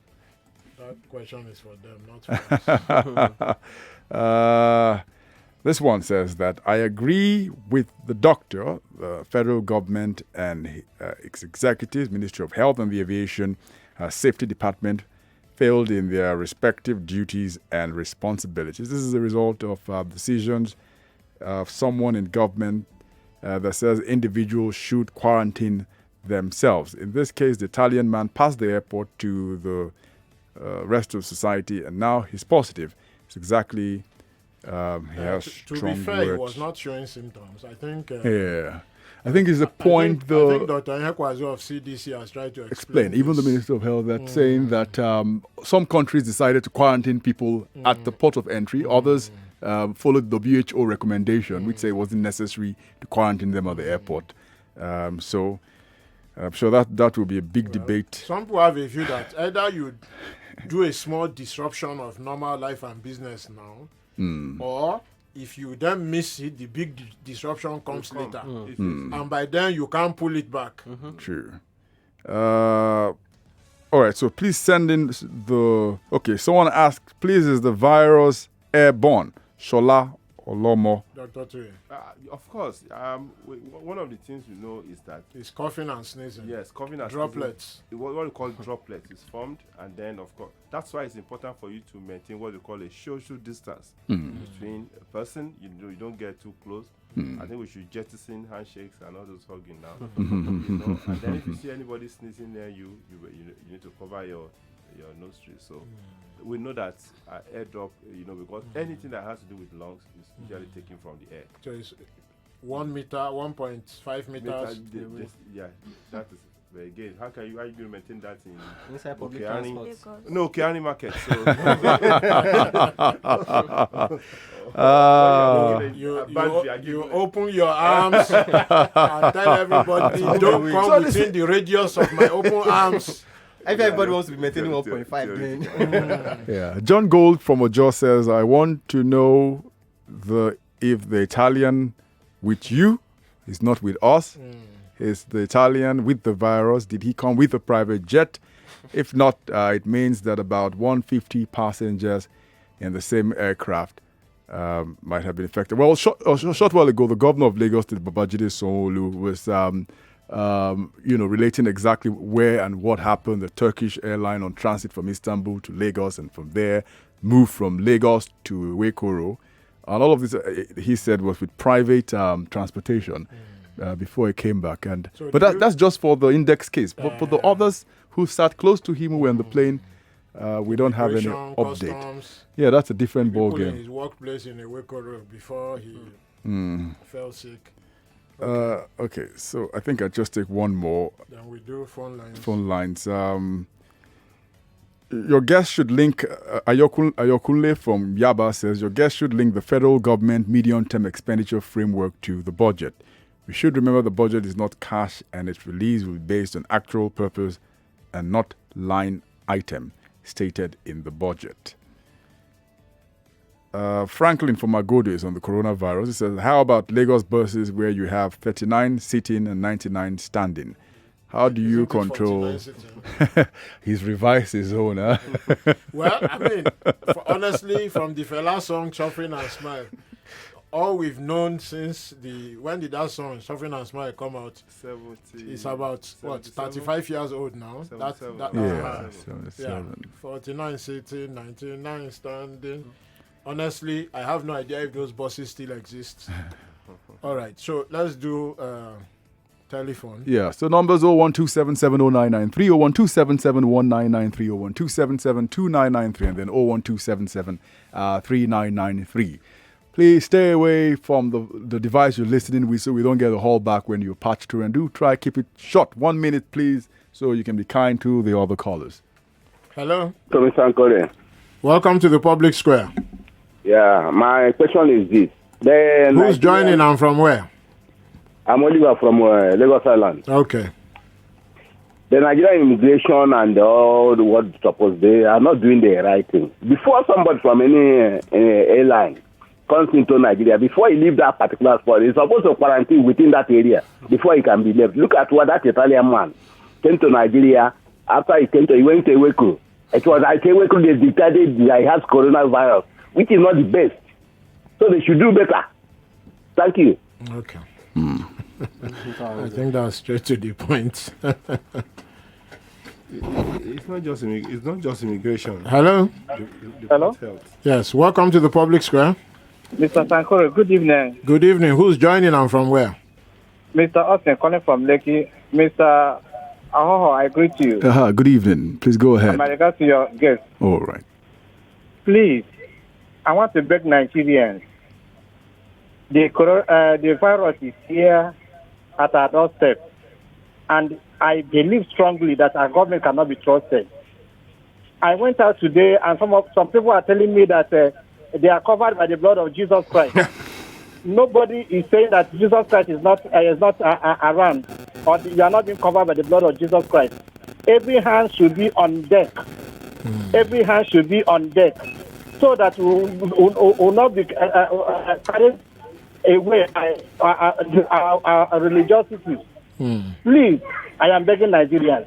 That question is for them, not for us. This one says that I agree with the doctor, the federal government and its executives, Ministry of Health and the Aviation Safety Department failed in their respective duties and responsibilities. This is a result of decisions of someone in government that says individuals should quarantine themselves. In this case, the Italian man passed the airport to the rest of society, and now he's positive. It's exactly he has to strong be fair, words. he was not showing symptoms. I think. I think it's the point I the think Dr. Nyekwazu of CDC has tried to explain. Even the Minister of Health that saying that some countries decided to quarantine people at the port of entry. Others followed the WHO recommendation, which say it wasn't necessary to quarantine them at the airport. So I'm sure that will be a big debate. Some people have a view that either you do a small disruption of normal life and business now, or if you then miss it, the big disruption comes later. And by then you can't pull it back. True. All right, so please send in the... Okay, someone asked, please, is the virus airborne? Shola Olomo. Dr. Tue. Of course. One of the things we know is that... It's coughing and sneezing. Yes, coughing and droplets. Sneezing. What we call droplets is formed, and then, of course, that's why it's important for you to maintain what we call a social distance between a person. You don't get too close. I think we should jettison handshakes and all those hugging now. And then if you see anybody sneezing near you, you need to cover your nostrils. So we know that airdrop, because anything that has to do with lungs is usually taken from the air. So it's 1 meter, 1.5 meters. That is. But again, how are you going to maintain that in inside public transport? No, Keani Market. So you open your arms and tell everybody, don't come within the radius of my open arms. Everybody wants to be maintaining 1.5 then. Yeah. John Gold from Ojo says, I want to know if the Italian with you is not with us. Is the Italian with the virus? Did he come with a private jet? If not, it means that about 150 passengers in the same aircraft might have been affected. Well, a short while ago, the governor of Lagos, Babajide Sanwo-Olu, was relating exactly where and what happened. The Turkish airline on transit from Istanbul to Lagos, and from there moved from Lagos to Iwekoro. And all of this, he said, was with private transportation. Before he came back, but that's just for the index case. But for the others who sat close to him, who were in the plane, we don't have any update. Customs, That's a different ball game. In his workplace in Iwekoro before he fell sick. Okay, so I think I'll just take one more. Then we do phone lines. Phone lines. Your guest should link, Ayokunle from Yaba says, your guest should link the federal government medium-term expenditure framework to the budget. We should remember the budget is not cash and its release will be based on actual purpose and not line item stated in the budget. Franklin from Aghogho is on the coronavirus. He says, how about Lagos buses where you have 39 sitting and 99 standing? How do you control? He's revised his own, huh? Well, I mean, honestly, from the fella song Suffering and Smile, all we've known since when did that song Suffering and Smile come out? 70. It's about 35 years old now. 77. 49 sitting, 99 standing. Honestly, I have no idea if those buses still exist. All right, so let's do telephone. Yeah, so numbers 012770993, 012771993, 012772993, and then 012773993. Please stay away from the device you're listening with so we don't get a call back when you patch through. And do try keep it short. 1 minute, please, so you can be kind to the other callers. Hello. Sankore. Welcome to the public square. Yeah, my question is this. Who's joining and from where? I'm Oliver from Lagos Island. Okay. The Nigerian immigration and all the what suppose they are not doing the right thing. Before somebody from any airline comes into Nigeria, before he leaves that particular spot, he's supposed to quarantine within that area before he can be left. Look at what that Italian man came to Nigeria. After he went to Iwekoro. It was at Iwekoro they decided that he has coronavirus, which is not the best. So they should do better. Thank you. Okay. I think that's straight to the point. It's not just immigration. Hello. Hello. Yes. Welcome to the public square. Mr. Sankore, good evening. Good evening. Who's joining and from where? Mr. Austin calling from Lekki. Mr. Aghogho, I greet you. Good evening. Please go ahead. My regards to your guest. All right. Please, I want to beg Nigerians. The virus is here at our doorstep. And I believe strongly that our government cannot be trusted. I went out today, and some people are telling me that they are covered by the blood of Jesus Christ. Nobody is saying that Jesus Christ is not around, or you are not being covered by the blood of Jesus Christ. Every hand should be on deck. Every hand should be on deck, so that we will not be carried away our religiosity. Please, I am begging Nigerians.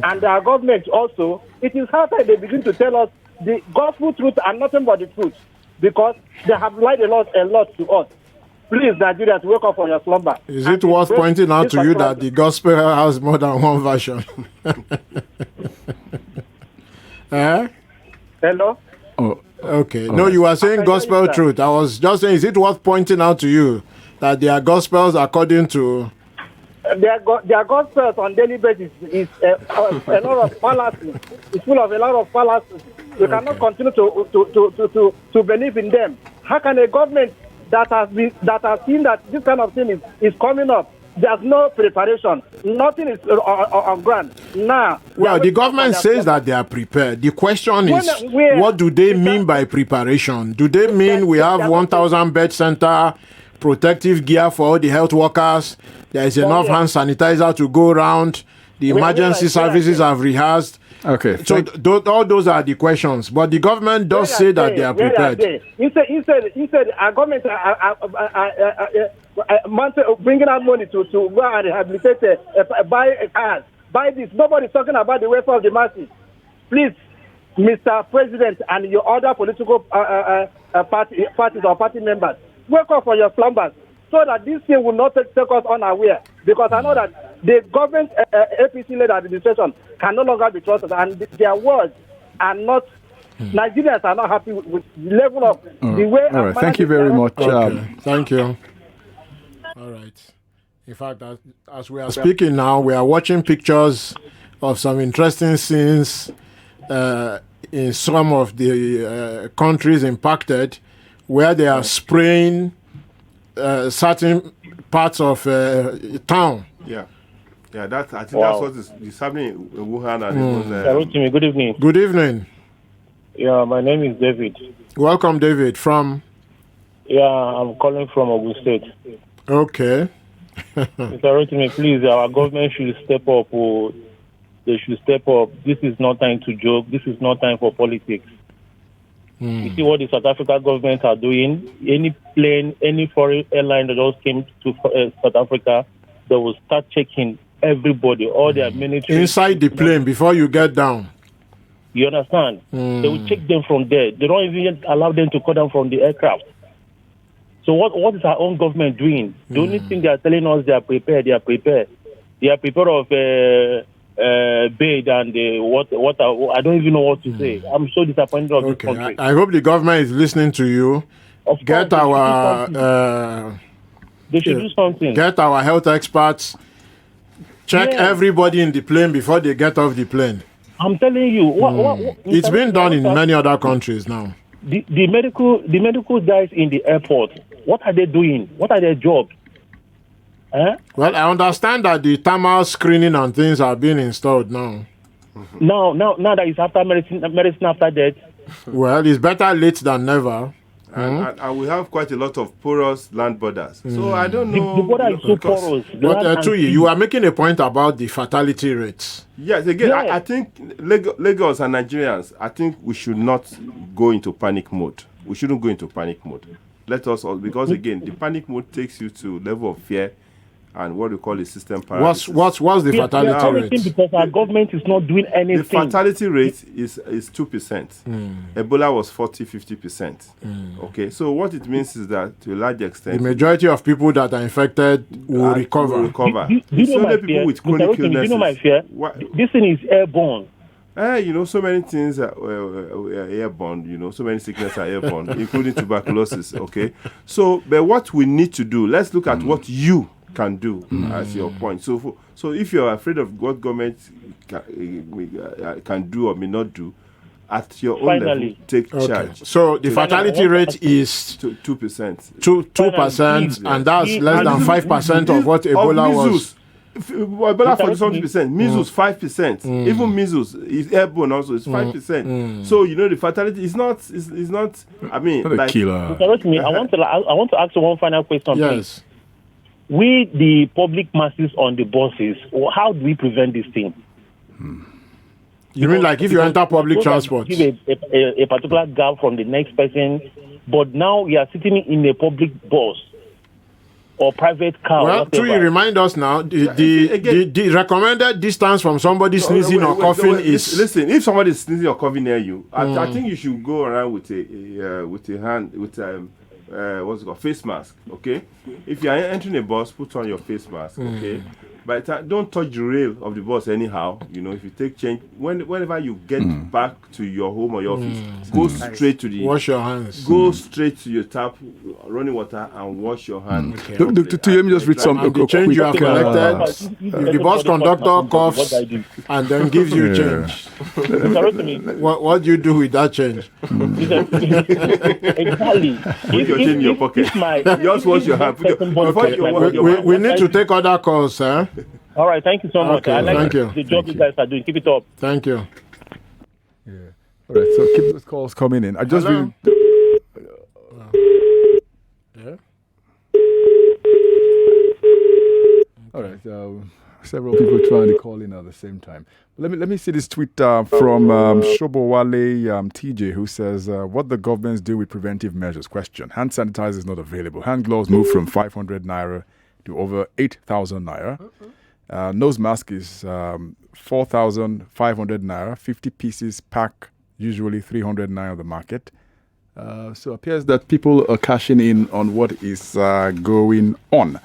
And our government also, it is hard that they begin to tell us the gospel truth and nothing but the truth, because they have lied a lot to us. Please, Nigerians, wake up from your slumber. Is it worth pointing out to you that the gospel has more than one version? Hello? Oh, okay. No, you were saying gospel truth. I was just saying, is it worth pointing out to you that there are gospels according to... Their gospels on daily basis is a lot of fallacies. It's full of a lot of fallacies. We cannot continue to believe in them. How can a government that has seen that this kind of thing is coming up, there's no preparation, nothing is on ground now? Well, the government says that they are prepared. The question is, what do they mean by preparation? Do they mean we have 1,000 bed center, protective gear for all the health workers? There is enough hand sanitizer to go around. The emergency services have rehearsed. Okay. So all those are the questions. But the government does say that they are prepared. He said our government bringing out money to go and rehabilitate, buy cars, buy this. Nobody's talking about the welfare of the masses. Please, Mr. President and your other political parties or party members, wake up for your slumbers, so that this thing will not take us unaware. Because I know that the government, APC-led administration, can no longer be trusted, and their words are not. Nigerians are not happy with the level of the way. All right. Thank you very much. Okay. Thank you. All right. In fact, as we are speaking now, we are watching pictures of some interesting scenes in some of the countries impacted, where they are spraying certain parts of town. Yeah, I think that's what is happening in Wuhan and Rotimi, good evening. Good evening. Yeah, my name is David. Welcome, David. From? Yeah, I'm calling from Oboh State. Okay. Mr. Rotimi, please, our government should step up. They should step up. This is not time to joke. This is not time for politics. You see what the South Africa government are doing? Any plane, any foreign airline that just came to South Africa, they will start checking everybody, all their military. Inside the plane before you get down. You understand? They will check them from there. They don't even allow them to come down from the aircraft. So what is our own government doing? The only thing they are telling us, they are prepared. They are prepared. They are prepared of bed and what I don't even know what to say. I'm so disappointed of this country. I hope the government is listening to you. Get our they should do something. Get our health experts. Check everybody in the plane before they get off the plane. I'm telling you, it's been done in many other countries now. The medical guys in the airport, what are they doing? What are their jobs? Well, I understand that the thermal screening and things are being installed now. Now that it's after medicine after death. Well, it's better late than never. And we have quite a lot of porous land borders. So I don't know. The border is so porous. But you are making a point about the fatality rates. Yes, again, I think Lagos and Nigerians, I think we should not go into panic mode. We shouldn't go into panic mode. Let us all, because again, the panic mode takes you to level of fear and what we call a system paralysis. What's the fatality rate? Because our government is not doing anything. The fatality rate is 2%. Ebola was 40-50%. Okay, so what it means is that to a large extent, the majority of people that are infected will recover. Do you know my fear? With chronic illnesses. Do you know my fear? This thing is airborne. So many things are airborne, so many sicknesses are airborne, including tuberculosis, okay? So, but what we need to do, let's look at what you can do as your point. So if you're afraid of what government can do or may not do, at your own Finally. level, take Okay. charge. So the fatality rate is 2%. 2%, and that's less than 5% of what Ebola was. Ebola 40-something%, measles 5%, even measles is airborne also is 5%. So you know the fatality is not. I mean, Not a like, killer. Mr. Rotimi, I want to ask you one final question, please. Yes. We, the public masses on the buses, how do we prevent this thing? You mean like if you enter public transport? Give a particular gap from the next person, but now you are sitting in a public bus or private car. Well, whatever. to remind us now, the recommended distance from somebody sneezing or coughing is. Listen, if somebody is sneezing or coughing near you, I think you should go around with a what's it called, face mask. Okay, if you are entering a bus, put on your face mask. Okay, but don't touch the rail of the bus anyhow. You know, if you take change, whenever you get back to your home or your office, go straight to the. Wash your hands. Go straight to your tap, running water, and wash your hands. To let me just read some. The change you have collected. If the bus conductor coughs and then gives you change, what do you do with that change? Exactly. Put your change in your pocket. Just wash your hands. We need to take other calls, sir. All right, thank you so much. Okay, I like thank you. the job you guys are doing. Keep it up. Thank you. Yeah. All right. So keep those calls coming in. I just Hello? Yeah. All right. Several people trying to call in at the same time. Let me see this tweet from Shobowale TJ, who says, "What the governments do with preventive measures? Question: Hand sanitizer is not available. Hand gloves move from 500 naira to over 8,000 naira. Nose mask is 4,500 naira. 50 pieces pack, usually 300 naira on the market. So it appears that people are cashing in on what is going on. I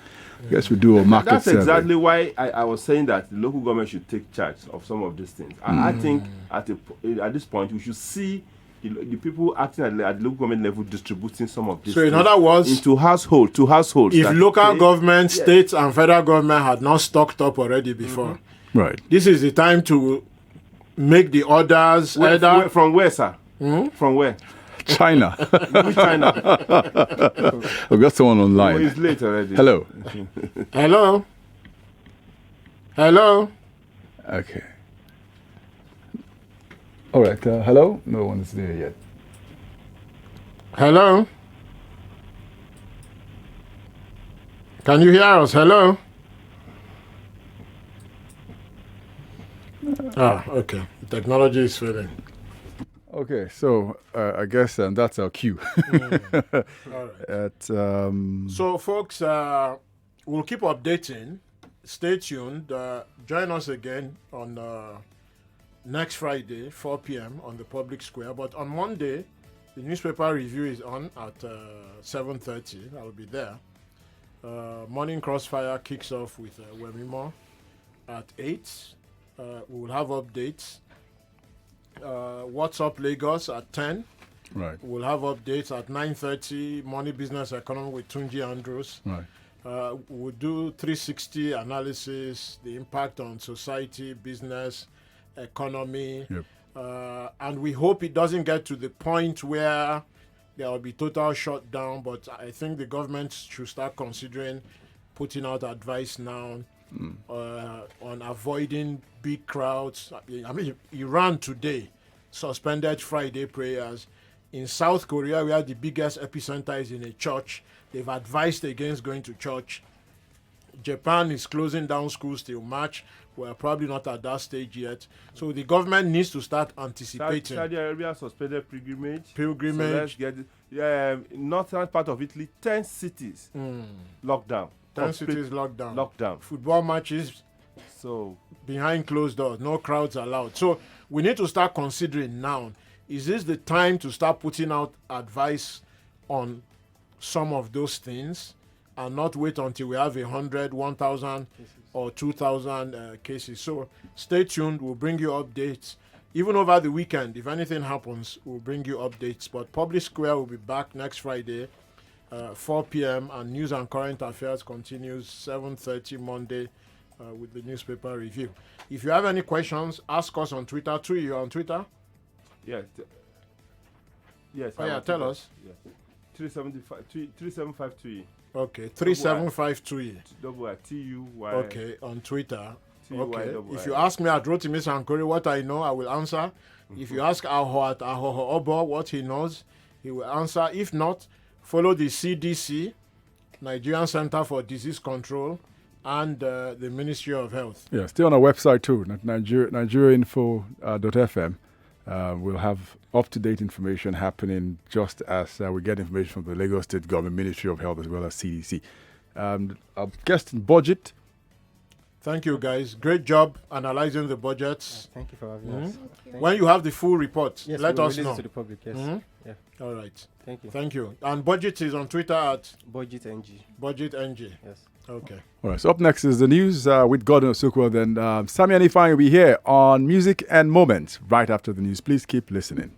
guess we do a market That's survey. exactly why I was saying that the local government should take charge of some of these things. I think at this point we should see the people acting at the local government level distributing some of these. So in things other words, into households. If local government, states, and federal government had not stocked up already before, right? This is the time to make the orders. From where, sir? From where? China. Which China? I've got someone online. Oh, it's late already. Hello. Hello. Hello. Okay. All right. Hello. No one is there yet. Hello. Can you hear us? Hello. Okay. The technology is failing. Okay, so I guess that's our cue. All right. So, folks, we'll keep updating. Stay tuned. Join us again on next Friday, 4 p.m. on the public square. But on Monday, the newspaper review is on at 7:30. I'll be there. Morning Crossfire kicks off with Wemimo at 8. We will have updates. What's up Lagos at 10. Right. We'll have updates at 9:30. Money, Business, Economy with Tunji Andrews. Right. We'll do 360 analysis, the impact on society, business, economy. Yep. And we hope it doesn't get to the point where there will be total shutdown, but I think the government should start considering putting out advice now on avoiding big crowds. I mean, Iran today suspended Friday prayers. In South Korea, where the biggest epicenter is in a church, they've advised against going to church. Japan is closing down schools till March. We're probably not at that stage yet. So the government needs to start anticipating. Saudi Arabia suspended pilgrimage. So let's get northern part of Italy, 10 cities locked down. 10 cities locked down. Lockdown. Football matches. So behind closed doors, no crowds allowed. So we need to start considering now. Is this the time to start putting out advice on some of those things and not wait until we have 100, 1,000 or 2,000 cases? So stay tuned. We'll bring you updates. Even over the weekend, if anything happens, we'll bring you updates. But Public Square will be back next Friday, 4 p.m. And News and Current Affairs continues 7:30 Monday with the newspaper review. If you have any questions, ask us on Twitter. You're on Twitter? Yeah. Yes. Oh, yeah, tell us. Yeah. 37528. Okay, 3752. Double I TUY. Okay, on Twitter. Okay. TUY. If you ask me at Rotimi Sankore what I know, I will answer. If you ask Aghogho at Aghogho Oboh what he knows, he will answer. If not, follow the CDC, Nigerian Center for Disease Control, and the Ministry of Health. Yeah, stay on our website too, nigeriainfo.fm. We'll have up-to-date information happening just as we get information from the Lagos State Government, Ministry of Health, as well as CDC. Our guest in budget. Thank you, guys. Great job analyzing the budgets. Thank you for having us. When you have the full report, yes, let us release know. It to the public, yes. Yeah. All right. Thank you. Thank you. And budget is on Twitter at BudgetNG. BudgetNG. Yes. Okay. All right, so up next is the news with Gordon Osukwa. Then Sami Anifan will be here on Music and Moments right after the news. Please keep listening.